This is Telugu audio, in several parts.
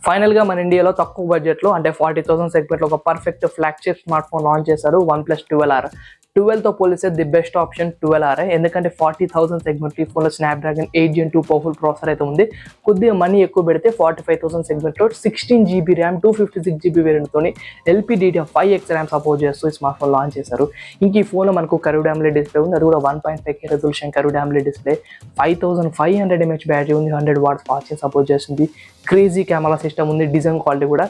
ఫైనల్గా మన ఇండియాలో తక్కువ బడ్జెట్లో అంటే 40,000 సెగ్మెంట్లో ఒక perfect flagship smart phone launch చేశారు OnePlus 12R. 12తో పోలిస్తే ది బెస్ట్ ఆప్షన్ 12R, ఎందుకంటే 40,000 సెగ్మెంట్ ఈ ఫోన్లో స్నాప్డ్రాగన్ 8 Gen 2 పవర్ఫుల్ ప్రాసెసర్ అయితే ఉంది. కొద్దిగా మనీ ఎక్కువ పెడితే 45,000 సెగ్మెంట్లో 16GB RAM 256GB వేరియంట్తో LPDDR5X RAM support చేస్తూ ఈ స్మార్ట్ ఫోన్ లాంచ్ చేశారు. ఇంక ఈ ఫోన్లో మనకు కర్వ్డ్ AMOLED డిస్ప్లే ఉంది, అది కూడా 1.5K resolution curved AMOLED display, 5500 mAh battery ఉంది, 100 watts ఫాస్ట్ సపోర్ట్ చేస్తుంది, క్రేజీ కెమెరా సిస్టమ్ ఉంది, డిజైన్ క్వాలిటీ కూడా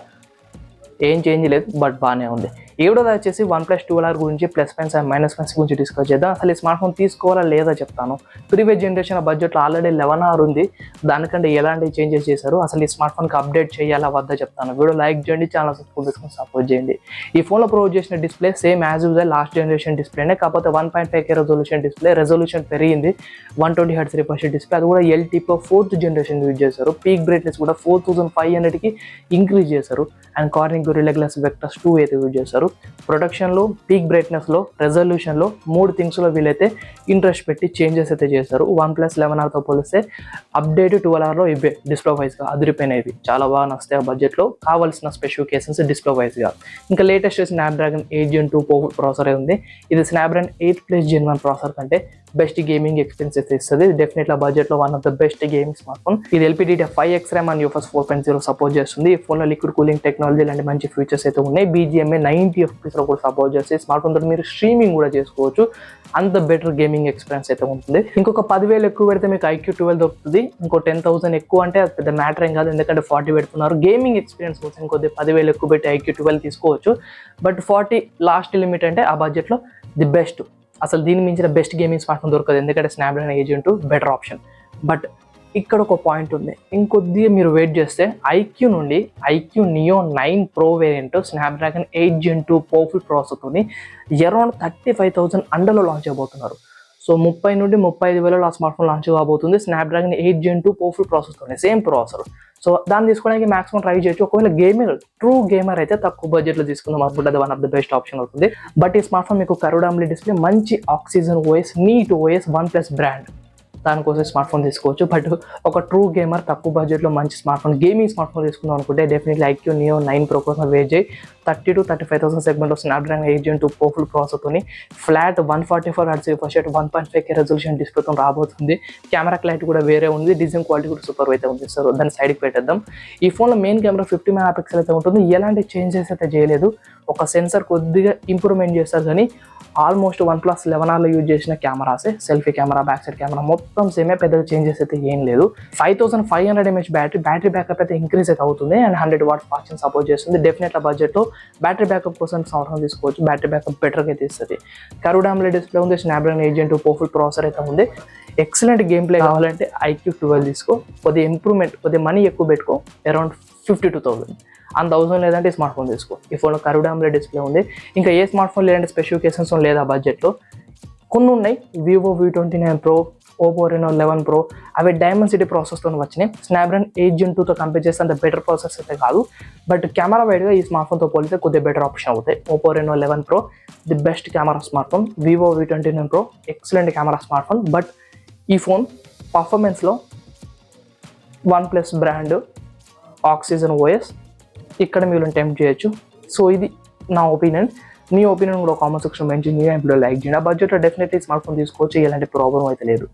ఏం చేంజ్ లేదు బట్ బాగానే ఉంది. ఏడోది వచ్చేసి OnePlus 12R గురించి plus points and minus points గురించి డిస్కస్ చేద్దాం. అసలు ఈ స్మార్ట్ ఫోన్ తీసుకోవాలా లేదా చెప్తాను. ప్రీవియస్ జనరేషన్ బడ్జెట్లో ఆల్రెడీ 11R ఉంది, దానికంటే ఎలాంటి చేంజెస్ చేశారు, అసలు ఈ స్మార్ట్ ఫోన్కి అప్డేట్ చేయాలా వద్దా చెప్తాను. వీడియో లైక్ చేయండి, ఛానల్ సబ్స్క్రైబ్ చేసుకొని సపోర్ట్ చేయండి. ఈ ఫోన్లో ప్రొవైడ్ చేసిన display same as usual last generation డిస్ప్లేనే, కాకపోతే 1.5K రెజల్యూషన్ డిస్ప్లే, రెజల్యూషన్ పెరిగింది, 120Hz రిఫ్రెష్ డిస్ప్లే, అది కూడా LTPO 4th జనరేషన్ యూజ్ చేశారు. పీక్ బ్రైట్నెస్ కూడా 4500కి ఇంక్రీజ్ చేశారు. And Corning Gorilla Glass Victus 2 అయితే యూజ్ చేశారు. ప్రొడక్షన్లో, పీక్ బ్రైట్నెస్లో, రెజల్యూషన్లో 3 థింగ్స్లో వీళ్ళైతే ఇంట్రెస్ట్ పెట్టి చేంజెస్ అయితే చేశారు. OnePlus 11Rతో పోలిస్తే అప్డేట్ 12Rలో ఇవే డిస్ప్లే వైజ్గా అదిరిపోయినవి, చాలా బాగా నస్తాయి. ఆ బడ్జెట్లో కావాల్సిన స్పెసిఫికేషన్స్ డిస్ప్లే వైజ్గా. ఇంకా latest Snapdragon 8 Gen 2 powerful processor ఉంది. ఇది స్నాప్డ్రాగన్ 8+ Gen 1 ప్రాసెసర్ కంటే బెస్ట్ గేమింగ్ ఎక్స్పీరియన్స్ అయితే ఇస్తుంది. డెఫినెట్లీ బడ్జెట్లో one of the best gaming smart phone. ఇది LPDDR5X RAM and UFS 4.0 support చేస్తుంది. ఈ ఫోన్లో లిక్విడ్ కూలింగ్ టెక్నాలజీ లాంటి మంచి ఫీచర్స్ అయితే ఉన్నాయి. BGMA 90 FPS కూడా సపోర్ట్ చేస్తే స్మార్ట్ ఫోన్ తోటి మీరు స్ట్రీమింగ్ కూడా చేసుకోవచ్చు. అంత బెటర్ గేమింగ్ ఎక్స్పీరియన్స్ అయితే ఉంటుంది. ఇంకొక 10,000 ఎక్కువ పెడితే మీకు IQOO 12 దొరుకుతుంది. ఇంకో 10,000 ఎక్కువ అంటే అది పెద్ద మ్యాటర్ ఏం కాదు, ఎందుకంటే 40 పెడుతున్నారు. గేమింగ్ ఎక్స్పీరియన్స్ కోసం ఇంకొద్ది 10,000 ఎక్కువ పెట్టి IQOO 12 తీసుకోవచ్చు. బట్ 40 లాస్ట్ లిమిట్ అంటే ఆ బడ్జెట్లో ది బెస్ట్. అసలు దీని మించిన బెస్ట్ గేమింగ్ స్మార్ట్ ఫోన్ దొరకదు, ఎందుకంటే Snapdragon 8 Gen 2 better option. But ఇక్కడ ఒక పాయింట్ ఉంది, ఇంకొద్దిగా మీరు వెయిట్ చేస్తే IQOO నుండి IQOO Neo 9 Pro variant Snapdragon 8 Gen 2 powerful ప్రాసెసర్తోని అరౌండ్ 35,000 అండర్లో లాంచ్ అయిపోతున్నారు. సో 30 నుండి 35,000 ఆ స్మార్ట్ ఫోన్ లాంచ్ కాబోతుంది స్నాప్డ్రాగన్ 8 Gen 2 పవర్ఫుల్ ప్రాసెసర్తోనే, సేమ్ ప్రాసెసర్. సో దాన్ని తీసుకోవడానికి మాక్సిమం ట్రై చేయొచ్చు. ఒకవేళ ట్రూ గేమర్ అయితే తక్కువ బడ్జెట్లో తీసుకుందాం అనుకుంటే అది one of the best option అవుతుంది. బట్ ఈ స్మార్ట్ ఫోన్ మీకు కర్వ్డ్ AMOLED డిస్ప్లే, మంచి Oxygen OS, neat OS, OnePlus brand, దానికోసం స్మార్ట్ ఫోన్ తీసుకోవచ్చు. బట్ ఒక ట్రూ గేమర్ తక్కువ బడ్జెట్లో మంచి smartphone, gaming smartphone తీసుకుందాం అనుకుంటే డెఫినెట్లీ IQOO Neo 9 Pro కోసం వెయిట్ చేయి. 30 to 35,000 సెగ్మెంట్లో స్నాప్డ్రాగన్ 8 Gen 2 పవర్ఫుల్ ప్రాసెసర్తోని flat 144Hz refresh rate 1.5K resolution డిస్ప్లేతో రాబోతుంది. కెమెరా క్లారిటీ కూడా వేరే ఉంది, డిజైన్ క్వాలిటీ కూడా సూపర్ అయితే ఉంది. సో దాన్ని సైడ్కి పెట్టేద్దాం. ఈ ఫోన్లో మెయిన్ కెమెరా 50 MP అయితే ఉంటుంది. ఎలాంటి చేంజెస్ అయితే చేయలేదు. ఒక సెన్సర్ కొద్దిగా ఇంప్రూవ్మెంట్ చేస్తారు, కానీ ఆల్మోస్ట్ OnePlus 11Rలో యూజ్ చేసిన కెమెరాసే, selfie camera, back side camera మొత్తం సేమే, పెద్దగా చేంజెస్ అయితే ఏం లేదు. 5500 mAh బ్యాటరీ బ్యాకప్ అయితే ఇంక్రీజ్ అయితే అవుతుంది. అండ్ 100 watts ఫాస్ట్ సపోర్ట్ చేస్తుంది. డెఫినెట్లీ బడ్జెట్లో బ్యాటరీ బ్యాకప్ కోసం సంవత్సరం తీసుకోవచ్చు. బ్యాటరీ బ్యాకప్ బెటర్గా అయితే ఇస్తుంది. కర్వ్డ్ AMOLED డిస్ప్లే ఉంది, స్నాప్డ్రాగన్ 8 Gen 2 పవర్ఫుల్ ప్రాసెసర్ అయితే ఉంది. ఎక్సలెంట్ గేమ్ ప్లే కావాలంటే IQOO 12 తీసుకో. కొద్దిగా ఇంప్రూవ్మెంట్, కొద్దిగా మనీ ఎక్కువ పెట్టుకో, అరౌండ్ 52,000. అంత అవసరం లేదంటే స్మార్ట్ ఫోన్ తీసుకో. ఈ ఫోన్లో కర్వ్డ్ AMOLED డిస్ప్లే ఉంది. ఇంకా ఏ స్మార్ట్ ఫోన్ లేదంటే స్పెసిఫికేషన్స్ లేదా బడ్జెట్లో కొన్ని ఉన్నాయి. Vivo V29 Pro, Oppo Reno 11 Pro, అవి డైమెన్సిటీ ప్రాసెస్తో వచ్చినాయి. స్నాప్డ్రాగన్ 8 Gen 2తో కంపేర్ చేస్తే అంత బెటర్ ప్రాసెస్ అయితే కాదు, బట్ కెమెరా వైడ్గా ఈ స్మార్ట్ ఫోన్తో పోలిస్తే కొద్దిగా బెటర్ ఆప్షన్ అవుతాయి. Oppo Reno 11 Pro the best camera smartphone. Vivo V29 Pro excellent camera smartphone. But ఈ ఫోన్ పర్ఫార్మెన్స్లో OnePlus బ్రాండ్, ఆక్సిజన్ OS ఇక్కడ మీరు టెంప్ట్ చేయొచ్చు. సో ఇది నా ఒపీనియన్. మీ ఒపీనియన్ కూడా కామెంట్ సెక్షన్ మెన్షన్ చేయండి. లైక్ చేయండి. ఆ బడ్జెట్లో డెఫినెట్లీ స్మార్ట్ ఫోన్ తీసుకోవచ్చు, ఎలాంటి ప్రాబ్లం అయితే లేదు.